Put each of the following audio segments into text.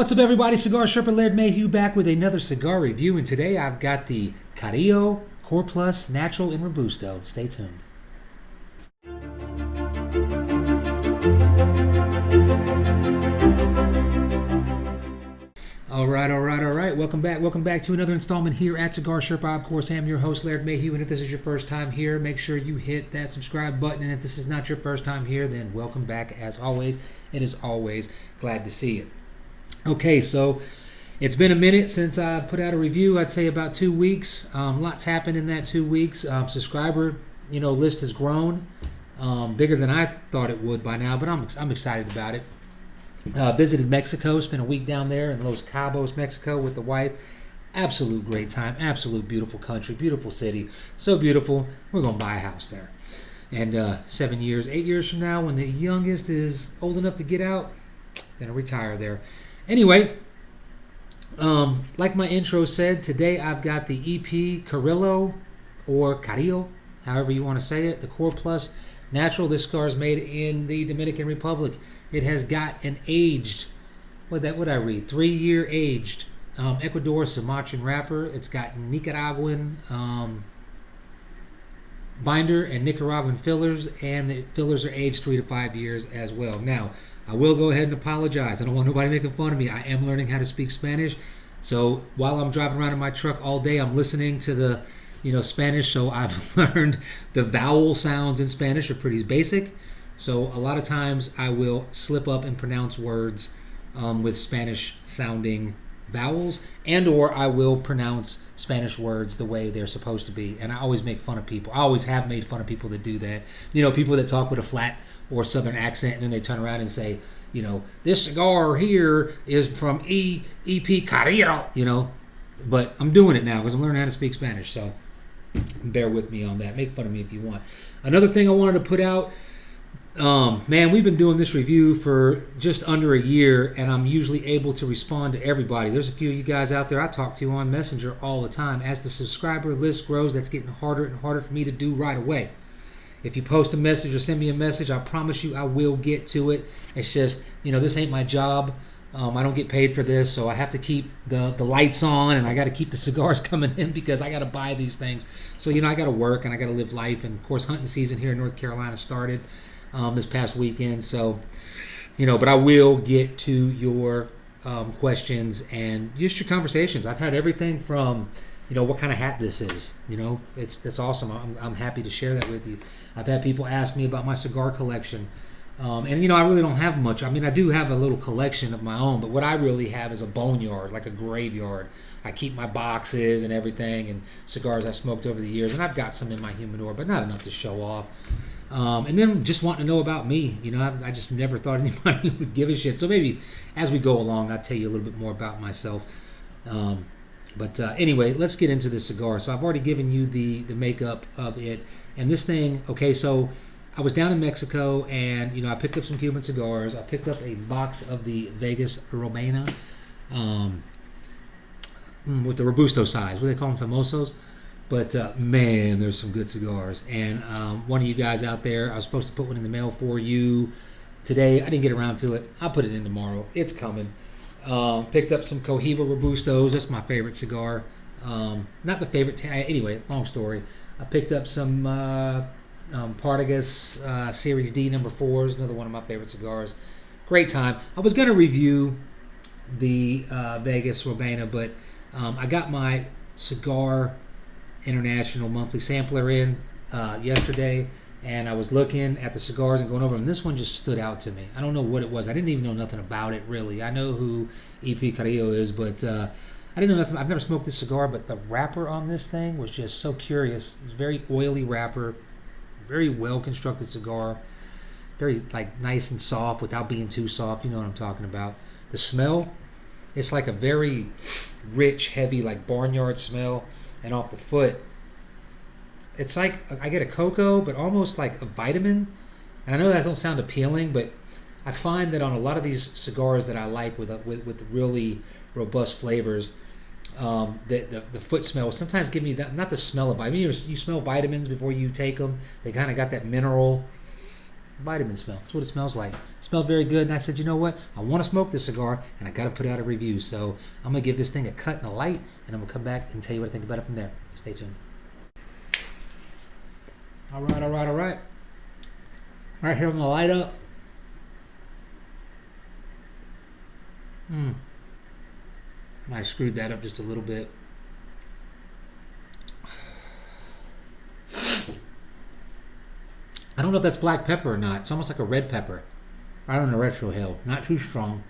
What's up, everybody? Cigar Sherpa Laird Mayhew back with another cigar review, and today I've got the Carrillo Core Plus Natural and Robusto. Stay tuned. All right. Welcome back to another installment here at Cigar Sherpa. I, of course, am your host, Laird Mayhew, and if this is your first time here, make sure you hit that subscribe button, and if this is not your first time here, then welcome back as always. It is always glad to see you. Okay, so it's been a minute since I put out a review. I'd say about 2 weeks. Lots happened in that 2 weeks. Subscriber, list has grown bigger than I thought it would by now, but I'm excited about it. Visited Mexico, spent a week down there in Los Cabos, Mexico, with the wife. Absolute great time. Absolute beautiful country, beautiful city, so beautiful. We're gonna buy a house there. And 8 years from now, when the youngest is old enough to get out, gonna retire there. Anyway, like my intro said, today I've got the EP Carrillo, or Carrillo, however you want to say it, the Core Plus Natural. This cigar is made in the Dominican Republic. It has got an aged, what I read, 3-year aged Ecuador Sumatran wrapper. It's got Nicaraguan binder and Nicaraguan fillers, and the fillers are aged 3 to 5 years as well. Now, I will go ahead and apologize. I don't want nobody making fun of me. I am learning how to speak Spanish. So while I'm driving around in my truck all day, I'm listening to the, Spanish. So I've learned the vowel sounds in Spanish are pretty basic. So a lot of times I will slip up and pronounce words with Spanish sounding vowels, and or I will pronounce Spanish words the way they're supposed to be. And I always make fun of people. I always have made fun of people that do that. People that talk with a flat or southern accent, and then they turn around and say, this cigar here is from EP Carrillo, But I'm doing it now because I'm learning how to speak Spanish. So bear with me on that. Make fun of me if you want. Another thing I wanted to put out, man, we've been doing this review for just under a year, and I'm usually able to respond to everybody. There's a few of you guys out there I talk to on Messenger all the time. As the subscriber list grows, that's getting harder and harder for me to do right away. If you post a message or send me a message, I promise you I will get to it. It's just, this ain't my job. I don't get paid for this, so I have to keep the lights on, and I got to keep the cigars coming in because I got to buy these things. So, I got to work, and I got to live life. And, of course, hunting season here in North Carolina started this past weekend. So, but I will get to your questions and just your conversations. I've had everything from, what kind of hat this is. That's awesome. I'm happy to share that with you. I've had people ask me about my cigar collection. And I really don't have much. I mean, I do have a little collection of my own, but what I really have is a boneyard, like a graveyard. I keep my boxes and everything and cigars I've smoked over the years, and I've got some in my humidor, but not enough to show off. And then just wanting to know about me. I just never thought anybody would give a shit. So maybe as we go along, I'll tell you a little bit more about myself. But anyway, let's get into this cigar. So I've already given you the makeup of it. And this thing, okay, so I was down in Mexico, and, I picked up some Cuban cigars. I picked up a box of the Vegas Romana with the Robusto size. What do they call them? Famosos? But, man, there's some good cigars. And one of you guys out there, I was supposed to put one in the mail for you today. I didn't get around to it. I'll put it in tomorrow. It's coming. Picked up some Cohiba Robustos. That's my favorite cigar. Not the favorite. Anyway, long story. I picked up some Partagas Series D number 4s. Another one of my favorite cigars. Great time. I was going to review the Vegas Romana, but I got my Cigar International monthly sampler in yesterday, and I was looking at the cigars and going over them. This one just stood out to me. I don't know what it was. I didn't even know nothing about it, really. I know who EP Carrillo is, but I didn't know nothing. I've never smoked this cigar, but the wrapper on this thing was just so curious. It was a very oily wrapper, very well-constructed cigar, very nice and soft without being too soft. You know what I'm talking about. The smell, it's like a very rich, heavy, barnyard smell. And off the foot, it's like I get a cocoa, but almost like a vitamin. And I know that don't sound appealing, but I find that on a lot of these cigars that I like with really robust flavors, the foot smell sometimes give me that, not the smell of vitamins. You smell vitamins before you take them. They kind of got that mineral vitamin smell. That's what it smells like. It Smelled very good, and I said, you know what? I want to smoke this cigar, and I got to put out a review. So I'm gonna give this thing a cut and a light, and I'm gonna come back and tell you what I think about it from there. Stay tuned. All right, all right, all right. Right here, I'm gonna light up. Might have screwed that up just a little bit. I don't know if that's black pepper or not. It's almost like a red pepper. Right on the retrohale. Not too strong.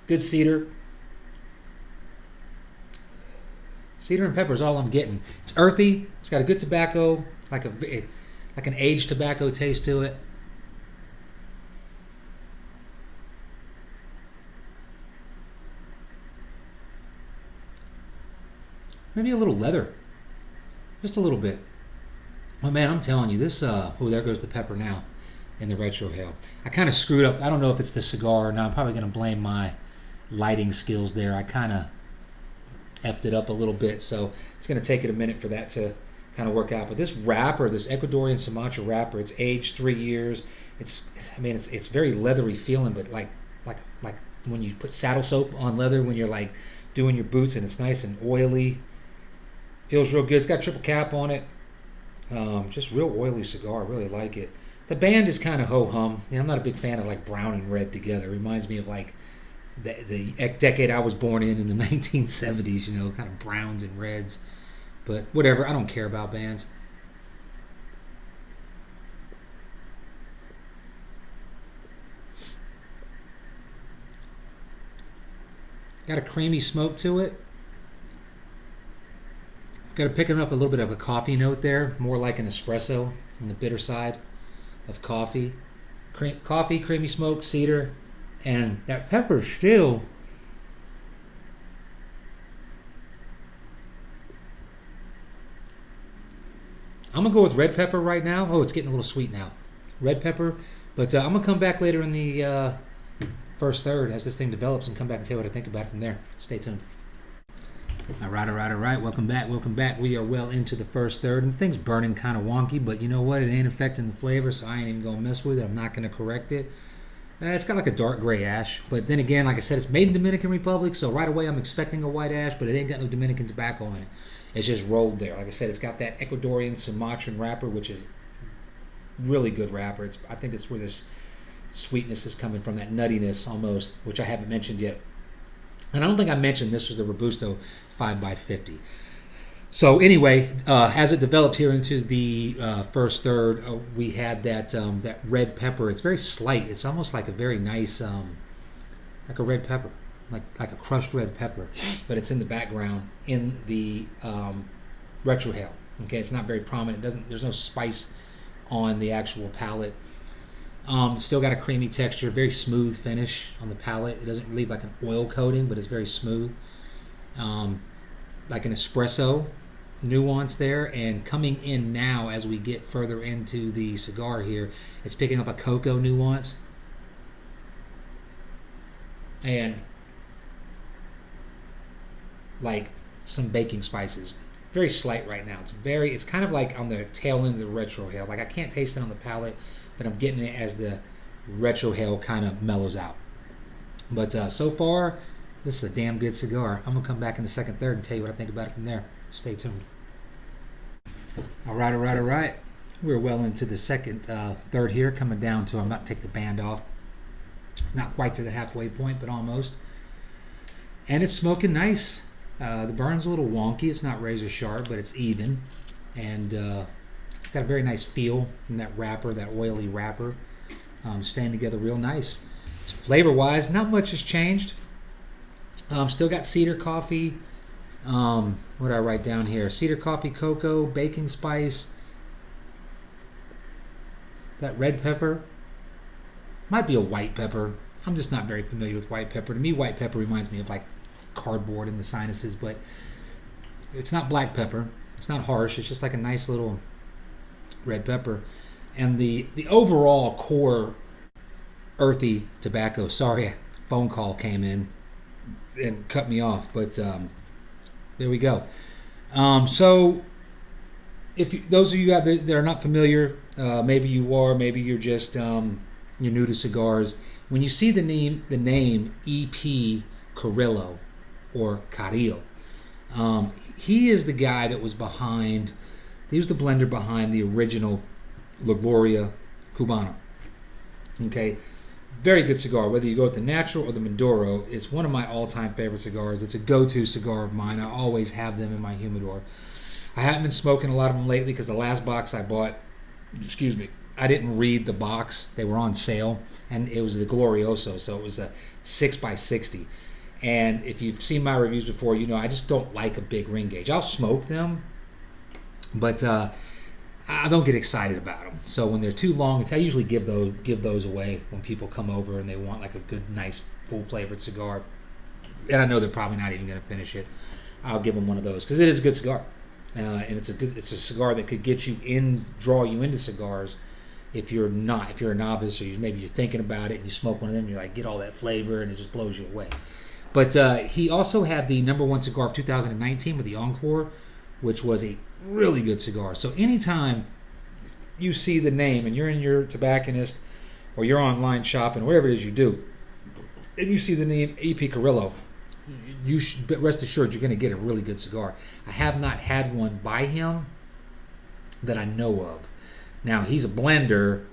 Good cedar. Cedar and pepper is all I'm getting. It's earthy. It's got a good tobacco, like an aged tobacco taste to it. Maybe a little leather. Just a little bit. Oh man, I'm telling you, this, oh, there goes the pepper now in the retrohale. I kind of screwed up. I don't know if it's the cigar or not. I'm probably going to blame my lighting skills there. I kind of effed it up a little bit, so it's going to take it a minute for that to kind of work out. But this wrapper, this Ecuadorian Sumatra wrapper, it's aged 3 years. It's very leathery feeling, but like when you put saddle soap on leather when you're like doing your boots, and it's nice and oily. Feels real good. It's got triple cap on it. Just real oily cigar. I really like it. The band is kind of ho-hum. You know, I'm not a big fan of like brown and red together. It reminds me of like the decade I was born in the 1970s, you know, kind of browns and reds. But whatever, I don't care about bands. Got a creamy smoke to it. Got to pick up a little bit of a coffee note there, more like an espresso on the bitter side of coffee. Coffee, creamy smoke, cedar, and that pepper still. I'm going to go with red pepper right now. Oh, it's getting a little sweet now. Red pepper. But I'm going to come back later in the first third as this thing develops and come back and tell you what I think about it from there. Stay tuned. All right. Welcome back. We are well into the first third, and things burning kind of wonky, but you know what? It ain't affecting the flavor, so I ain't even going to mess with it. I'm not going to correct it. It's got like a dark gray ash, but then again, like I said, it's made in Dominican Republic, so right away I'm expecting a white ash, but it ain't got no Dominican tobacco in it. It's just rolled there. Like I said, it's got that Ecuadorian Sumatran wrapper, which is really good wrapper. I think it's where this sweetness is coming from, that nuttiness almost, which I haven't mentioned yet. And I don't think I mentioned this was a Robusto 5x50. So anyway, as it developed here into the first third, we had that red pepper. It's very slight. It's almost like a very nice, like a red pepper, like a crushed red pepper, but it's in the background in the retrohale. Okay, it's not very prominent. There's no spice on the actual palate. Still got a creamy texture, very smooth finish on the palate. It doesn't leave like an oil coating, but it's very smooth. Like an espresso nuance there, and coming in now as we get further into the cigar here, it's picking up a cocoa nuance and like some baking spices. Very slight right now. It's kind of like on the tail end of the retrohale. Like I can't taste it on the palate, but I'm getting it as the retrohale kind of mellows out. But so far, this is a damn good cigar. I'm gonna come back in the second third and tell you what I think about it from there. Stay tuned. All right. We're well into the second third here, coming down to, I'm about to take the band off. Not quite to the halfway point, but almost. And it's smoking nice. The burn's a little wonky. It's not razor sharp, but it's even. And it's got a very nice feel from that wrapper, that oily wrapper. Staying together real nice. Flavor-wise, not much has changed. Still got cedar coffee. What did I write down here? Cedar coffee, cocoa, baking spice. That red pepper. Might be a white pepper. I'm just not very familiar with white pepper. To me, white pepper reminds me of like cardboard in the sinuses, but it's not black pepper. It's not harsh. It's just like a nice little red pepper. And the overall core earthy tobacco. Sorry, a phone call came in and cut me off, but there we go. So those of you out there that are not familiar, maybe you are, maybe you're just you're new to cigars. When you see the name E.P. Carrillo or Carrillo, he is the guy that was behind. He was the blender behind the original Gloria Cubana. Okay, very good cigar. Whether you go with the natural or the Maduro, it's one of my all-time favorite cigars. It's a go-to cigar of mine. I always have them in my humidor. I haven't been smoking a lot of them lately because the last box I bought, I didn't read the box. They were on sale, and it was the Glorioso, so it was a 6x60. And if you've seen my reviews before, you know I just don't like a big ring gauge. I'll smoke them, but I don't get excited about them. So when they're too long, I usually give those away when people come over and they want like a good, nice, full-flavored cigar. And I know they're probably not even going to finish it. I'll give them one of those because it is a good cigar. And it's a cigar that could draw you into cigars if you're a novice, or maybe you're thinking about it and you smoke one of them, and you're like, get all that flavor, and it just blows you away. But he also had the #1 cigar of 2019 with the Encore, which was a really good cigar. So anytime you see the name and you're in your tobacconist or you're online shopping, whatever it is you do, and you see the name E.P. Carrillo, you should rest assured you're going to get a really good cigar. I have not had one by him that I know of. Now, he's a blender.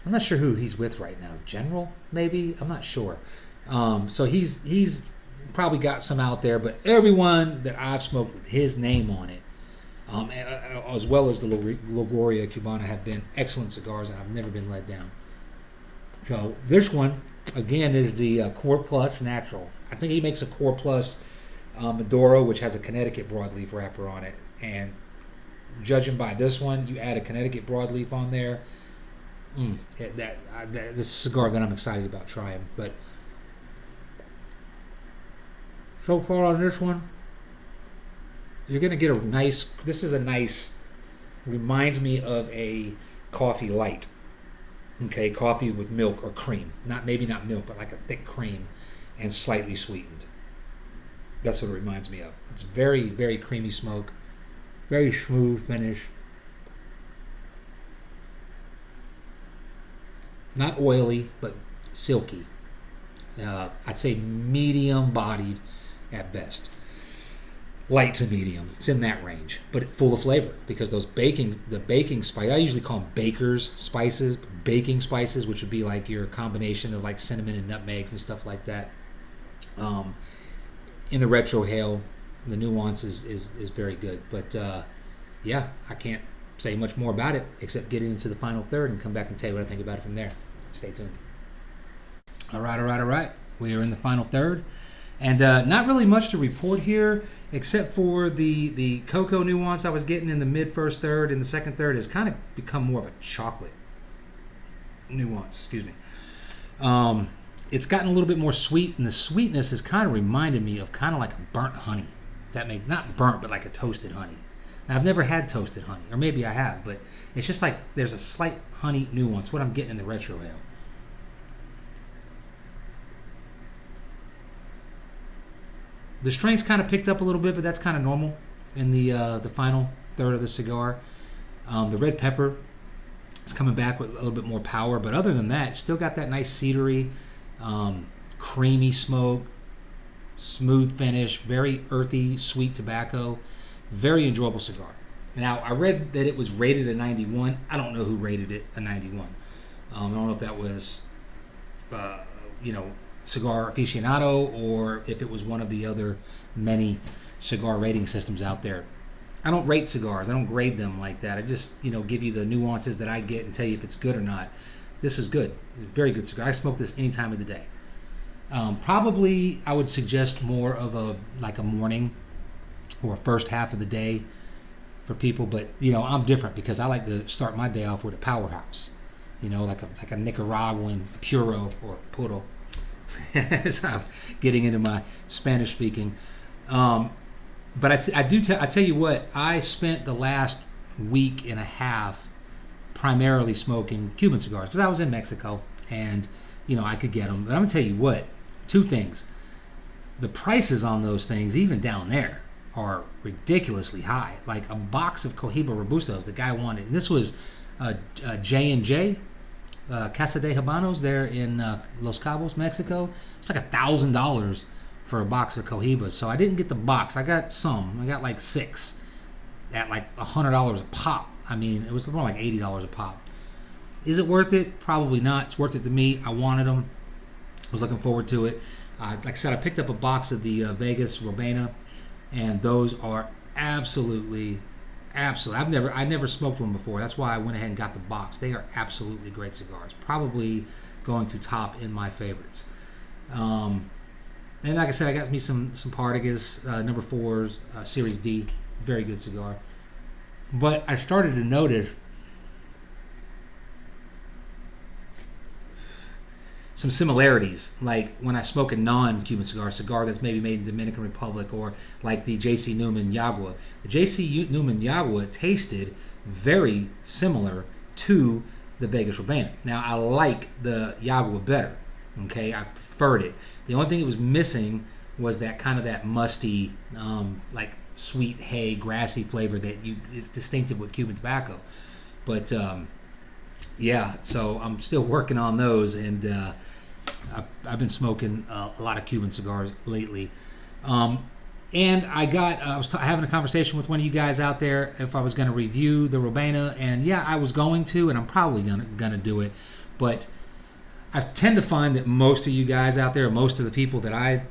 I'm not sure who he's with right now. General, maybe? I'm not sure. So he's probably got some out there, but everyone that I've smoked with his name on it, as well as the Gloria Cubana, have been excellent cigars, and I've never been let down. So this one, again, is the Core Plus Natural. I think he makes a Core Plus Maduro, which has a Connecticut broadleaf wrapper on it. And judging by this one, you add a Connecticut broadleaf on there. This is a cigar that I'm excited about trying. But so far on this one, you're going to get this is a nice, reminds me of a coffee light. Okay, coffee with milk or cream. Maybe not milk, but like a thick cream and slightly sweetened. That's what it reminds me of. It's very, very creamy smoke. Very smooth finish. Not oily, but silky. I'd say medium bodied at best. Light to medium. It's in that range, but full of flavor because the baking spice, I usually call them baker's spices, baking spices, which would be like your combination of like cinnamon and nutmegs and stuff like that. In the retrohale, the nuance is very good, but yeah, I can't say much more about it except get into the final third and come back and tell you what I think about it from there. Stay tuned. All right. We are in the final third. And not really much to report here, except for the cocoa nuance I was getting in the mid-first third and the second third has kind of become more of a chocolate nuance. It's gotten a little bit more sweet, and the sweetness has kind of reminded me of kind of like a burnt honey. That makes, not burnt, but like a toasted honey. Now, I've never had toasted honey, or maybe I have, but it's just like there's a slight honey nuance, what I'm getting in the retrohale. The strength's kind of picked up a little bit, but that's kind of normal in the final third of the cigar. The red pepper is coming back with a little bit more power, but other than that, still got that nice cedary, creamy smoke, smooth finish, very earthy, sweet tobacco. Very enjoyable cigar. Now, I read that it was rated a 91. I don't know who rated it a 91. I don't know if that was, Cigar Aficionado, or if it was one of the other many cigar rating systems out there. I don't rate cigars. I don't grade them like that. I just, give you the nuances that I get and tell you if it's good or not. This is good. Very good cigar. I smoke this any time of the day. Probably, I would suggest more of a morning or a first half of the day for people. But, I'm different because I like to start my day off with a powerhouse. Like a Nicaraguan puro or puro. So I'm getting into my Spanish speaking. But I tell you what, I spent the last week and a half primarily smoking Cuban cigars because I was in Mexico and, I could get them. But I'm going to tell you what, two things. The prices on those things, even down there, are ridiculously high. Like a box of Cohiba Robustos, the guy wanted, and this was J&J, Casa de Habanos there in Los Cabos, Mexico. It's like $1,000 for a box of Cohibas. So I didn't get the box. I got some. I got like 6 at like $100 a pop. I mean, it was more like $80 a pop. Is it worth it? Probably not. It's worth it to me. I wanted them. I was looking forward to it. Like I said, I picked up a box of the Vegas Robena, and those are absolutely. I never smoked one before. That's why I went ahead and got the box. They are absolutely great cigars. Probably going to top in my favorites. And like I said, I got me some Partagas number 4s, Series D, very good cigar. But I started to notice some similarities, like when I smoke a non-Cuban cigar that's maybe made in Dominican Republic, or like the J.C. Newman Yagua. The J.C. Newman Yagua tasted very similar to the Vegas Robena. Now, I like the Yagua better. Okay, I preferred it. The only thing it was missing was that kind of that musty, like sweet hay, grassy flavor that is distinctive with Cuban tobacco. But yeah, so I'm still working on those, and I've been smoking a lot of Cuban cigars lately. And I was having a conversation with one of you guys out there if I was going to review the Robena, and yeah, I was going to, and I'm probably going to do it. But I tend to find that most of you guys out there, most of the people that I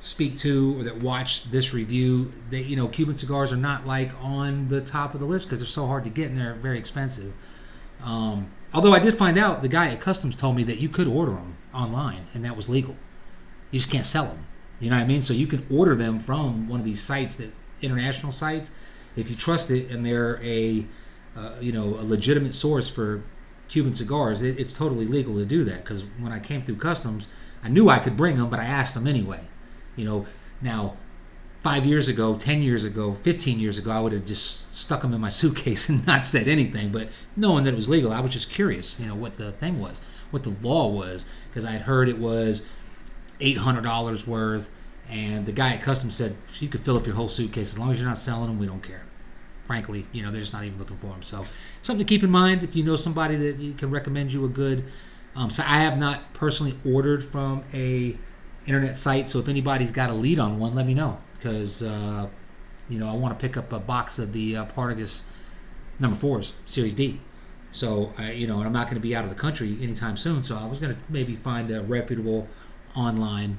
speak to or that watch this review, Cuban cigars are not like on the top of the list because they're so hard to get and they're very expensive. Although I did find out, the guy at Customs told me that you could order them online and that was legal. You just can't sell them. You know what I mean? So you can order them from one of these sites, international sites, if you trust it and they're a legitimate source for Cuban cigars. It's totally legal to do that, because when I came through Customs, I knew I could bring them, but I asked them anyway. Now 5 years ago, 10 years ago, 15 years ago, I would have just stuck them in my suitcase and not said anything. But knowing that it was legal, I was just curious, what the thing was, what the law was, because I had heard it was $800 worth, and the guy at Customs said you could fill up your whole suitcase as long as you're not selling them. We don't care. Frankly, they're just not even looking for them. So something to keep in mind if you know somebody that you can recommend you a good. So I have not personally ordered from a internet site. So if anybody's got a lead on one, let me know, because I want to pick up a box of the Partagas number 4s, Series D. So and I'm not going to be out of the country anytime soon. So I was going to maybe find a reputable online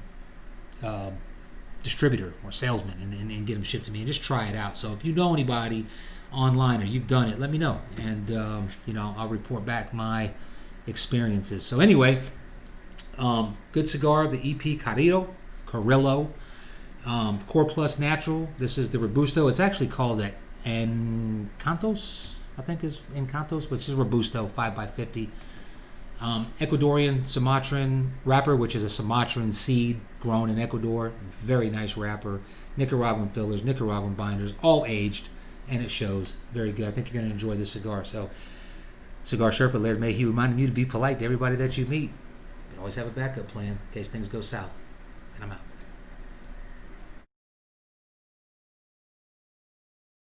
distributor or salesman and get them shipped to me and just try it out. So if you know anybody online or you've done it, let me know, and I'll report back my experiences. So anyway, good cigar, the EP Carrillo Core Plus Natural. This is the Robusto. It's actually called Encantos, I think is Encantos, which is Robusto 5x50. Ecuadorian Sumatran wrapper, which is a Sumatran seed grown in Ecuador. Very nice wrapper. Nicaraguan fillers, Nicaraguan binders, all aged, and it shows. Very good. I think you're going to enjoy this cigar. So, Cigar Sherpa Laird Mayhew reminding you to be polite to everybody that you meet. You can always have a backup plan in case things go south. And I'm out.